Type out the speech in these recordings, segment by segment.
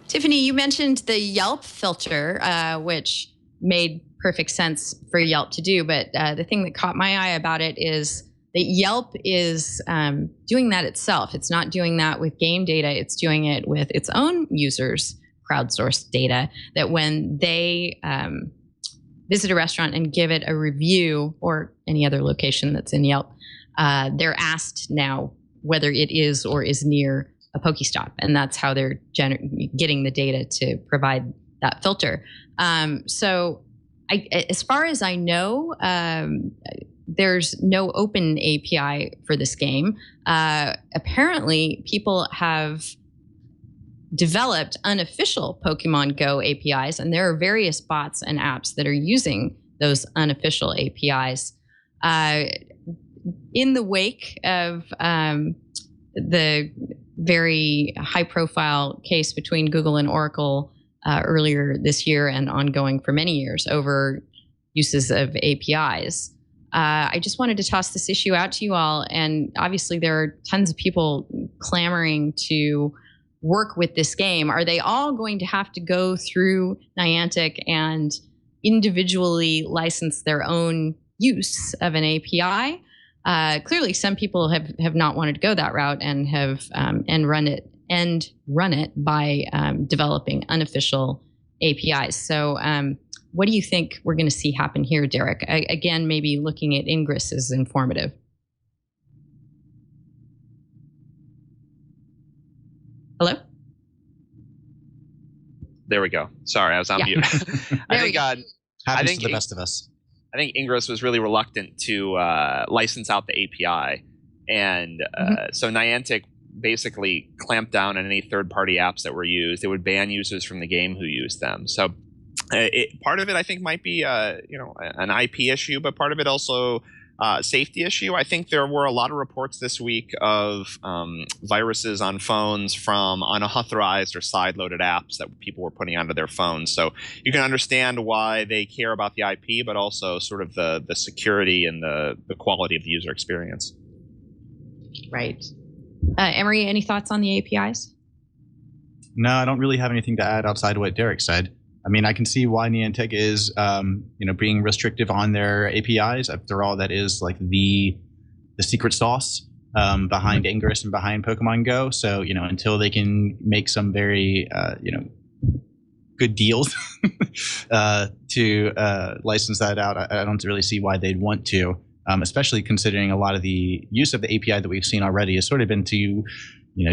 Tiffany, you mentioned the Yelp filter, which made perfect sense for Yelp to do. But the thing that caught my eye about it is that Yelp is doing that itself. It's not doing that with game data. It's doing it with its own users' crowdsourced data, that when they visit a restaurant and give it a review, or any other location that's in Yelp, they're asked now whether it is or is near a Pokestop, and that's how they're getting the data to provide that filter. So, as far as I know, there's no open API for this game. Apparently, people have developed unofficial Pokemon Go APIs, and there are various bots and apps that are using those unofficial APIs. In the wake of the very high-profile case between Google and Oracle earlier this year and ongoing for many years over uses of APIs, I just wanted to toss this issue out to you all. And obviously, there are tons of people clamoring to work with this game. Are they all going to have to go through Niantic and individually license their own use of an API? Clearly, some people have not wanted to go that route and have run it by developing unofficial APIs. So, what do you think we're going to see happen here, Derek? Again, maybe looking at Ingress as informative. Hello? There we go. Sorry, I was on mute. I think happens to the best of us. I think Ingress was really reluctant to license out the API, and so Niantic basically clamped down on any third-party apps that were used. It would ban users from the game who used them. So part of it, I think, might be an IP issue, but part of it also safety issue. I think there were a lot of reports this week of viruses on phones from unauthorized or side-loaded apps that people were putting onto their phones. So you can understand why they care about the IP, but also sort of the security and the quality of the user experience. Right. Emery, any thoughts on the APIs? No, I don't really have anything to add outside of what Derek said. I mean, I can see why Niantic is, being restrictive on their APIs. After all, that is like the secret sauce behind Ingress and behind Pokemon Go. So, until they can make some very, good deals to license that out, I don't really see why they'd want to. Especially considering a lot of the use of the API that we've seen already has sort of been to,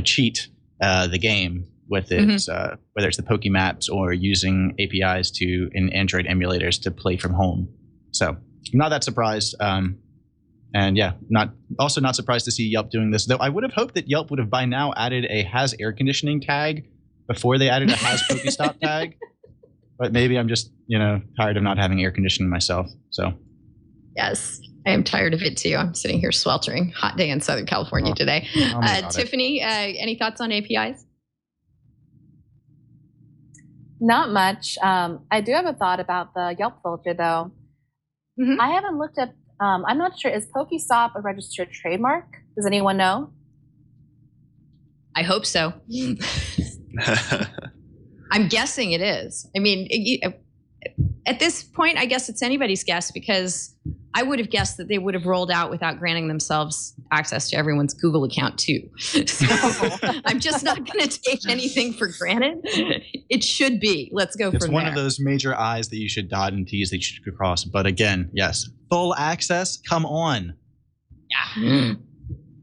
cheat the game with its whether it's the Pokemaps or using APIs in Android emulators to play from home. So I'm not that surprised. And yeah, not surprised to see Yelp doing this. Though I would have hoped that Yelp would have by now added a has air conditioning tag before they added a has Pokestop tag. But maybe I'm just tired of not having air conditioning myself. So yes. I am tired of it too. I'm sitting here sweltering. Hot day in Southern California today. Tiffany, any thoughts on APIs? Not much. I do have a thought about the Yelp filter, though. I haven't looked up. I'm not sure. Is Pokestop a registered trademark? Does anyone know? I hope so. I'm guessing it is. I mean, at this point, I guess it's anybody's guess, because I would have guessed that they would have rolled out without granting themselves access to everyone's Google account too. So I'm just not going to take anything for granted. It should be. Let's go from there. It's one of those major I's that you should dot and T's that you should cross. But again, yes, full access. Come on. Yeah.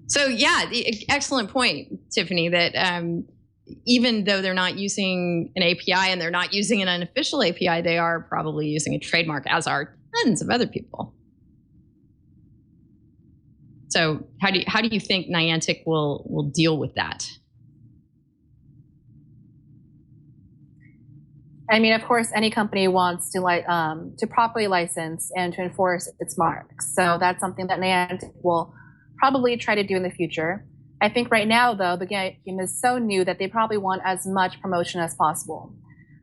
So yeah, excellent point, Tiffany, that even though they're not using an API and they're not using an unofficial API, they are probably using a trademark, as are tons of other people. So how do you think Niantic will deal with that? I mean, of course, any company wants to properly license and to enforce its marks. So that's something that Niantic will probably try to do in the future. I think right now, though, the game is so new that they probably want as much promotion as possible.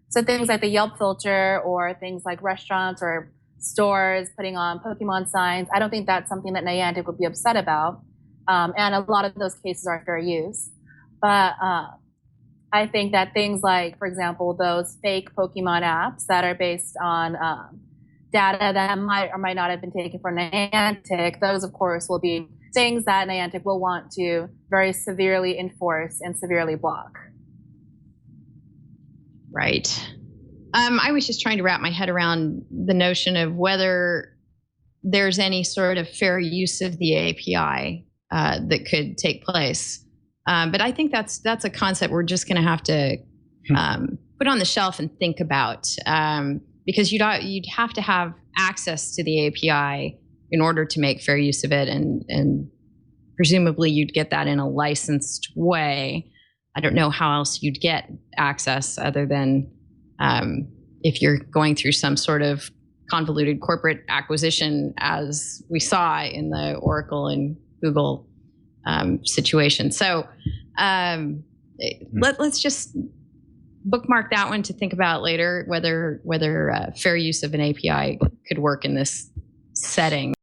So things like the Yelp filter, or things like restaurants or stores putting on Pokemon signs, I don't think that's something that Niantic would be upset about. And a lot of those cases are fair use. But I think that things like, for example, those fake Pokemon apps that are based on data that might or might not have been taken from Niantic, those, of course, will be things that Niantic will want to very severely enforce and severely block. Right. I was just trying to wrap my head around the notion of whether there's any sort of fair use of the API that could take place. But I think that's a concept we're just going to have to put on the shelf and think about, because you'd have to have access to the API in order to make fair use of it, and presumably you'd get that in a licensed way. I don't know how else you'd get access other than if you're going through some sort of convoluted corporate acquisition, as we saw in the Oracle and Google situation. So let's just bookmark that one to think about later, whether fair use of an API could work in this setting.